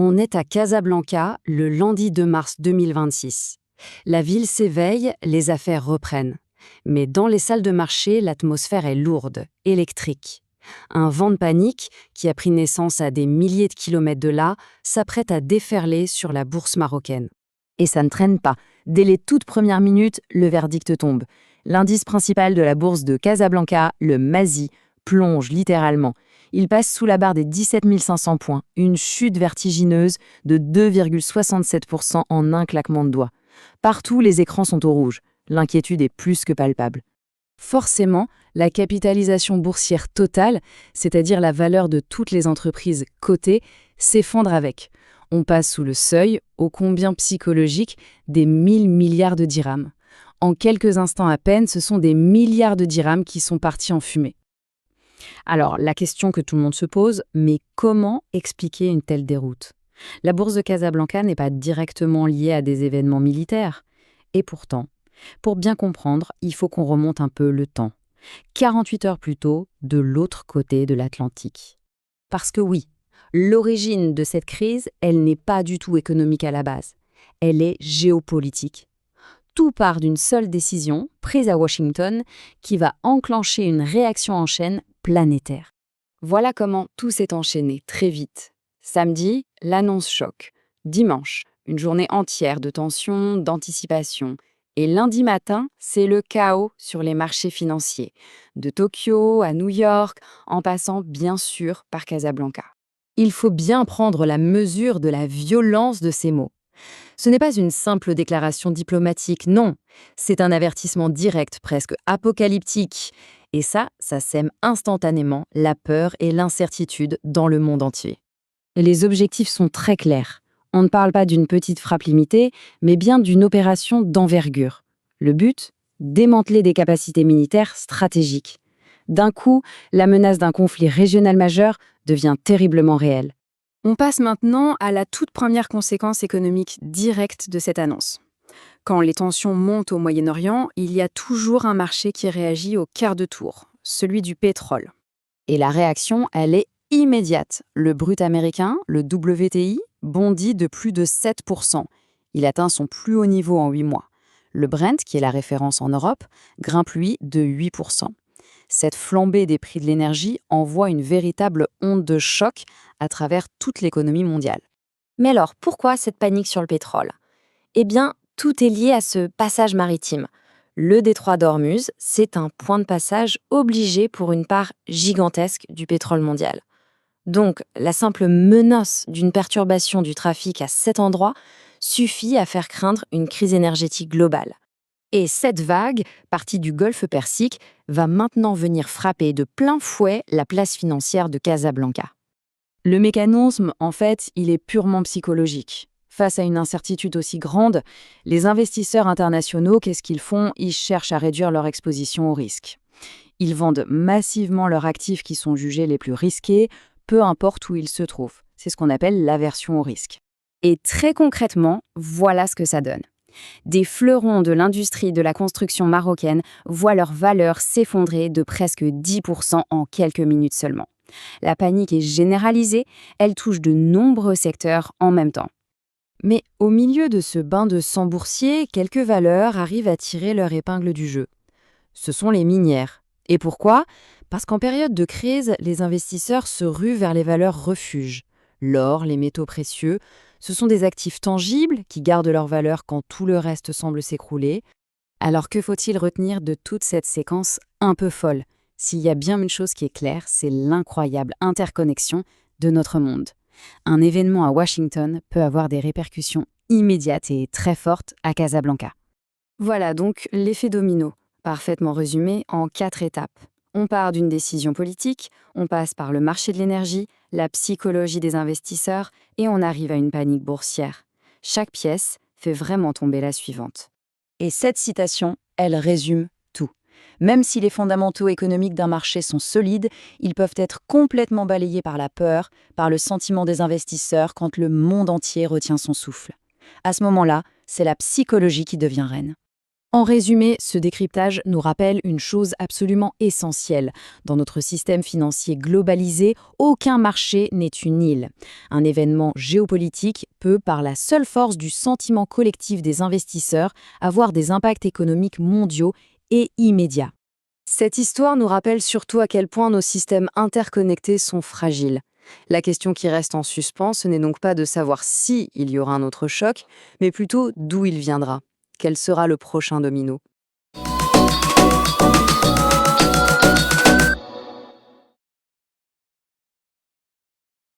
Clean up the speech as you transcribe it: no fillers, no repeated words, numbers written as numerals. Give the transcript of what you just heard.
On est à Casablanca le lundi 2 mars 2026. La ville s'éveille, les affaires reprennent. Mais dans les salles de marché, l'atmosphère est lourde, électrique. Un vent de panique, qui a pris naissance à des milliers de kilomètres de là, s'apprête à déferler sur la bourse marocaine. Et ça ne traîne pas. Dès les toutes premières minutes, le verdict tombe. L'indice principal de la bourse de Casablanca, le MASI, plonge littéralement. Il passe sous la barre des 17 500 points, une chute vertigineuse de 2,67% en un claquement de doigts. Partout, les écrans sont au rouge. L'inquiétude est plus que palpable. Forcément, la capitalisation boursière totale, c'est-à-dire la valeur de toutes les entreprises cotées, s'effondre avec. On passe sous le seuil, ô combien psychologique, des 1000 milliards de dirhams. En quelques instants à peine, ce sont des milliards de dirhams qui sont partis en fumée. Alors, la question que tout le monde se pose, mais comment expliquer une telle déroute? La bourse de Casablanca n'est pas directement liée à des événements militaires. Et pourtant, pour bien comprendre, il faut qu'on remonte un peu le temps. 48 heures plus tôt, de l'autre côté de l'Atlantique. Parce que oui, l'origine de cette crise, elle n'est pas du tout économique à la base. Elle est géopolitique. Tout part d'une seule décision, prise à Washington, qui va enclencher une réaction en chaîne planétaire. Voilà comment tout s'est enchaîné très vite. Samedi, l'annonce choc. Dimanche, une journée entière de tension, d'anticipation. Et lundi matin, c'est le chaos sur les marchés financiers, de Tokyo à New York, en passant bien sûr par Casablanca. Il faut bien prendre la mesure de la violence de ces mots. Ce n'est pas une simple déclaration diplomatique, non. C'est un avertissement direct, presque apocalyptique. Et ça sème instantanément la peur et l'incertitude dans le monde entier. Les objectifs sont très clairs. On ne parle pas d'une petite frappe limitée, mais bien d'une opération d'envergure. Le but ? Démanteler des capacités militaires stratégiques. D'un coup, la menace d'un conflit régional majeur devient terriblement réelle. On passe maintenant à la toute première conséquence économique directe de cette annonce. Quand les tensions montent au Moyen-Orient, il y a toujours un marché qui réagit au quart de tour, celui du pétrole. Et la réaction, elle est immédiate. Le brut américain, le WTI, bondit de plus de 7%. Il atteint son plus haut niveau en 8 mois. Le Brent, qui est la référence en Europe, grimpe lui de 8%. Cette flambée des prix de l'énergie envoie une véritable onde de choc à travers toute l'économie mondiale. Mais alors, pourquoi cette panique sur le pétrole? Eh bien, tout est lié à ce passage maritime. Le détroit d'Ormuz, c'est un point de passage obligé pour une part gigantesque du pétrole mondial. Donc, la simple menace d'une perturbation du trafic à cet endroit suffit à faire craindre une crise énergétique globale. Et cette vague, partie du Golfe Persique, va maintenant venir frapper de plein fouet la place financière de Casablanca. Le mécanisme, en fait, il est purement psychologique. Face à une incertitude aussi grande, les investisseurs internationaux, qu'est-ce qu'ils font? Ils cherchent à réduire leur exposition au risque. Ils vendent massivement leurs actifs qui sont jugés les plus risqués, peu importe où ils se trouvent. C'est ce qu'on appelle l'aversion au risque. Et très concrètement, voilà ce que ça donne. Des fleurons de l'industrie de la construction marocaine voient leur valeur s'effondrer de presque 10% en quelques minutes seulement. La panique est généralisée, elle touche de nombreux secteurs en même temps. Mais au milieu de ce bain de sang boursier, quelques valeurs arrivent à tirer leur épingle du jeu. Ce sont les minières. Et pourquoi ? Parce qu'en période de crise, les investisseurs se ruent vers les valeurs refuges. L'or, les métaux précieux, ce sont des actifs tangibles qui gardent leur valeur quand tout le reste semble s'écrouler. Alors que faut-il retenir de toute cette séquence un peu folle ? S'il y a bien une chose qui est claire, c'est l'incroyable interconnexion de notre monde. Un événement à Washington peut avoir des répercussions immédiates et très fortes à Casablanca. Voilà donc l'effet domino, parfaitement résumé en 4 étapes. On part d'une décision politique, on passe par le marché de l'énergie, la psychologie des investisseurs et on arrive à une panique boursière. Chaque pièce fait vraiment tomber la suivante. Et cette citation, elle résume tout. Même si les fondamentaux économiques d'un marché sont solides, ils peuvent être complètement balayés par la peur, par le sentiment des investisseurs quand le monde entier retient son souffle. À ce moment-là, c'est la psychologie qui devient reine. En résumé, ce décryptage nous rappelle une chose absolument essentielle. Dans notre système financier globalisé, aucun marché n'est une île. Un événement géopolitique peut, par la seule force du sentiment collectif des investisseurs, avoir des impacts économiques mondiaux et immédiats. Cette histoire nous rappelle surtout à quel point nos systèmes interconnectés sont fragiles. La question qui reste en suspens, ce n'est donc pas de savoir si il y aura un autre choc, mais plutôt d'où il viendra. Quel sera le prochain domino?